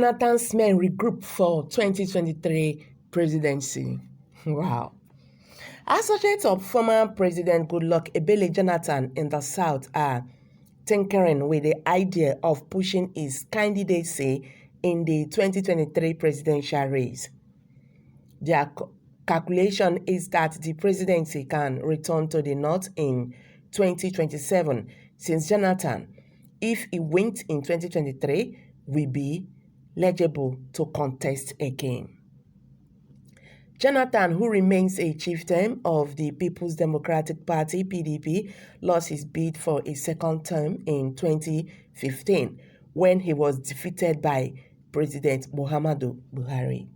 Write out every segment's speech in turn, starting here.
Jonathan's men regroup for 2023 presidency. Wow. Associates of former President Goodluck Ebele Jonathan in the South are tinkering with the idea of pushing his candidacy in the 2023 presidential race. Their calculation is that the presidency can return to the North in 2027, since Jonathan, if he wins in 2023, will be eligible to contest again. Jonathan, who remains a chieftain of the People's Democratic Party (PDP), lost his bid for a second term in 2015 when he was defeated by President Muhammadu Buhari.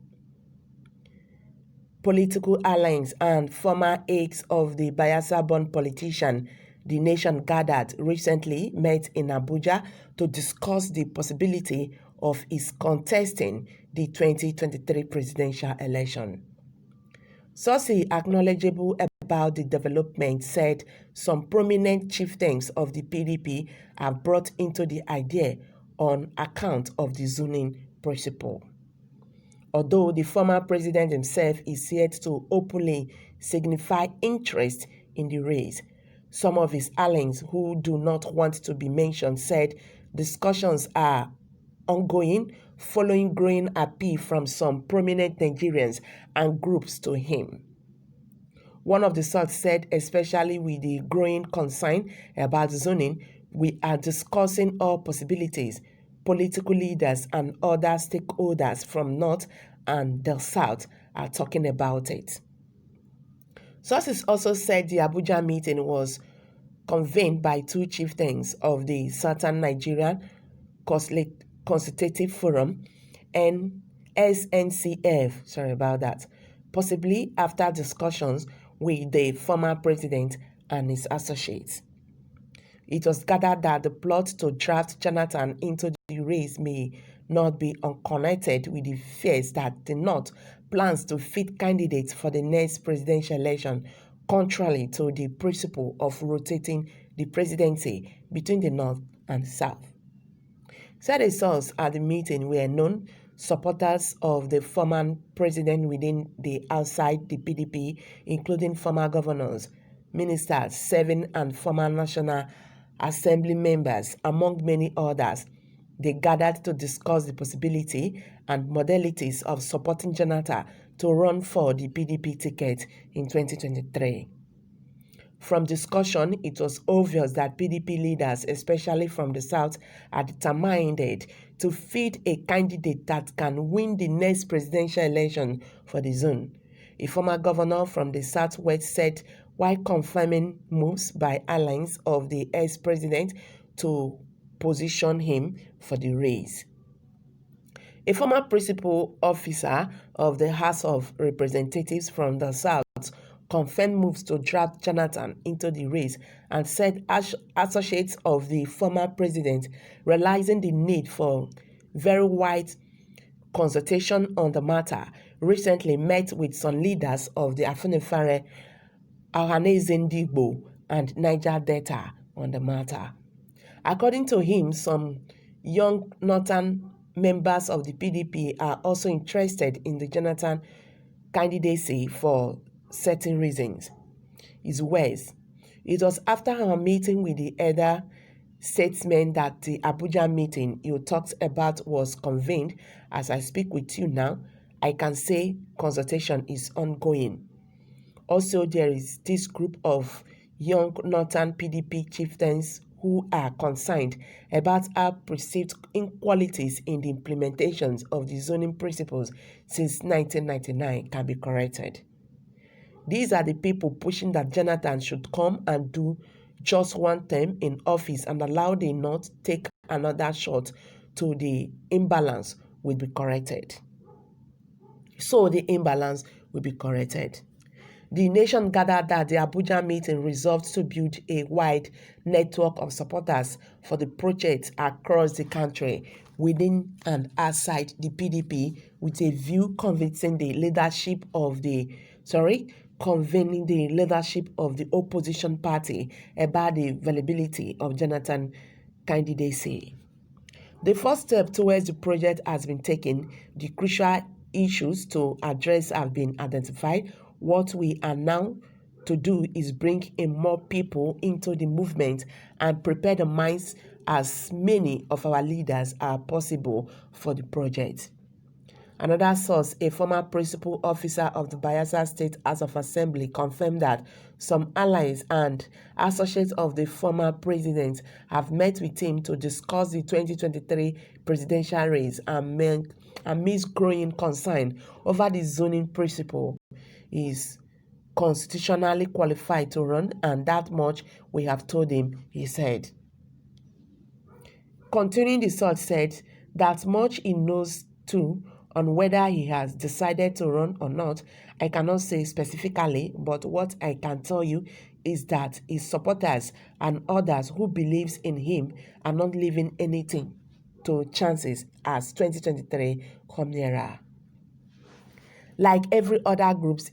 Political allies and former aides of the Bayelsa-born politician the nation gathered recently met in Abuja to discuss the possibility of his contesting the 2023 presidential election. Sources acknowledgeable about the development said some prominent chieftains of the PDP have brought into the idea on account of the zoning principle. Although the former president himself is yet to openly signify interest in the race, some of his allies who do not want to be mentioned said discussions are ongoing following growing appeal from some prominent Nigerians and groups to him. One of the sources said, especially with the growing concern about zoning, we are discussing all possibilities. Political leaders and other stakeholders from North and the South are talking about it. Sources also said the Abuja meeting was convened by two chieftains of the Southern Nigerian Consultative Forum and SNCF, possibly after discussions with the former president and his associates. It was gathered that the plot to draft Jonathan into the race may not be unconnected with the fears that the North plans to fit candidates for the next presidential election, contrary to the principle of rotating the presidency between the North and South. Said a source at the meeting were known supporters of the former president within the outside the PDP, including former governors, ministers, serving and former National Assembly members, among many others. They gathered to discuss the possibility and modalities of supporting Jonathan to run for the PDP ticket in 2023. From discussion, it was obvious that PDP leaders, especially from the South, are determined to feed a candidate that can win the next presidential election for the zone. A former governor from the Southwest said, while confirming moves by allies of the ex-president to position him for the race. A former principal officer of the House of Representatives from the South confirmed moves to draft Jonathan into the race and said associates of the former president, realizing the need for very wide consultation on the matter, recently met with some leaders of the Afenifere, Ohanezendigbo, and Niger Delta on the matter. According to him, some young northern members of the PDP are also interested in the Jonathan candidacy for certain reasons. His words, it was after our meeting with the other statesmen that the Abuja meeting you talked about was convened. As I speak with you now, I can say consultation is ongoing. Also, there is this group of young northern PDP chieftains who are concerned about our perceived inequalities in the implementations of the zoning principles since 1999 can be corrected. These are the people pushing that Jonathan should come and do just one term in office and allow the North take another shot to the imbalance will be corrected. So the imbalance will be corrected. The nation gathered that the Abuja meeting resolved to build a wide network of supporters for the project across the country, within and outside the PDP, with a view convincing the leadership of the opposition party about the availability of Jonathan candidacy. The first step towards the project has been taken. The crucial issues to address have been identified. What we are now to do is bring in more people into the movement and prepare the minds as many of our leaders are possible for the project. Another source, a former principal officer of the Bayelsa State House of Assembly, confirmed that some allies and associates of the former president have met with him to discuss the 2023 presidential race amidst growing concern over the zoning principle is constitutionally qualified to run, and that much we have told him, he said. Continuing, the source said that much he knows too on whether he has decided to run or not. I cannot say specifically, but what I can tell you is that his supporters and others who believes in him are not leaving anything to chances as 2023 come nearer. Like every other groups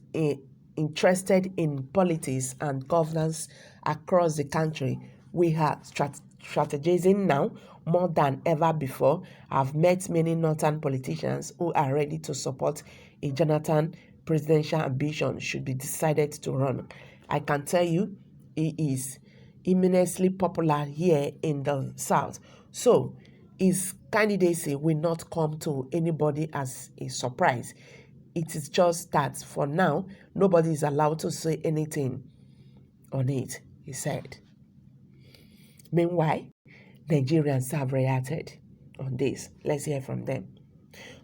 interested in politics and governance across the country, we are strategizing now more than ever before. I've met many northern politicians who are ready to support a Jonathan presidential ambition should be decided to run. I can tell you he is immensely popular here in the South. So his candidacy will not come to anybody as a surprise. It is just that for now, nobody is allowed to say anything on it, he said. Meanwhile, Nigerians have reacted on this. Let's hear from them.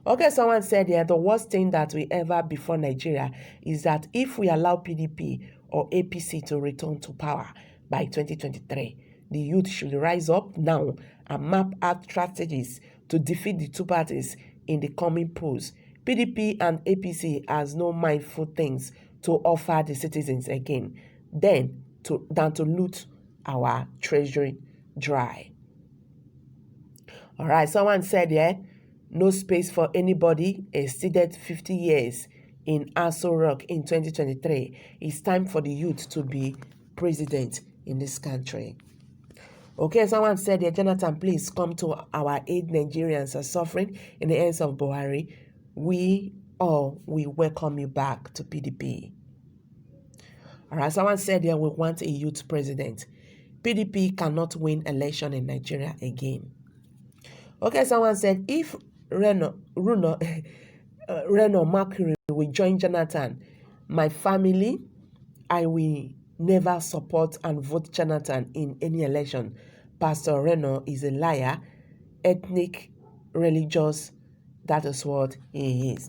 Okay, someone said here, the worst thing that we ever before Nigeria is that if we allow PDP or APC to return to power by 2023, the youth should rise up now and map out strategies to defeat the two parties in the coming polls. PDP and APC has no mindful things to offer the citizens again than to loot our treasury dry. All right, someone said here, no space for anybody exceeded 50 years in Aso Rock in 2023. It's time for the youth to be president in this country. Okay, someone said here, Jonathan, please come to our aid. Nigerians are suffering in the hands of Buhari. We welcome you back to PDP. All right, someone said here, we want a youth president. PDP cannot win election in Nigeria again. Okay, someone said, if Reno Mercury will join Jonathan, my family, I will never support and vote Jonathan in any election. Pastor Reno is a liar, ethnic, religious. That is what he is.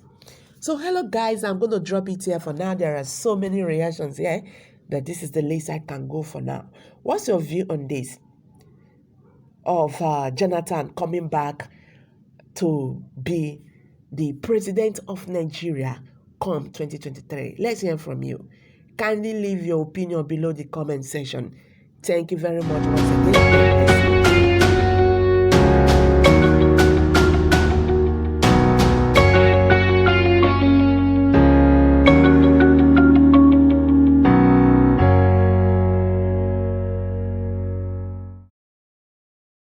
So hello guys, I'm going to drop it here for now. There are so many reactions here, but this is the least I can go for now. What's your view on this? Of Jonathan coming back to be the president of Nigeria come 2023. Let's hear from you. Kindly leave your opinion below the comment section. Thank you very much once again.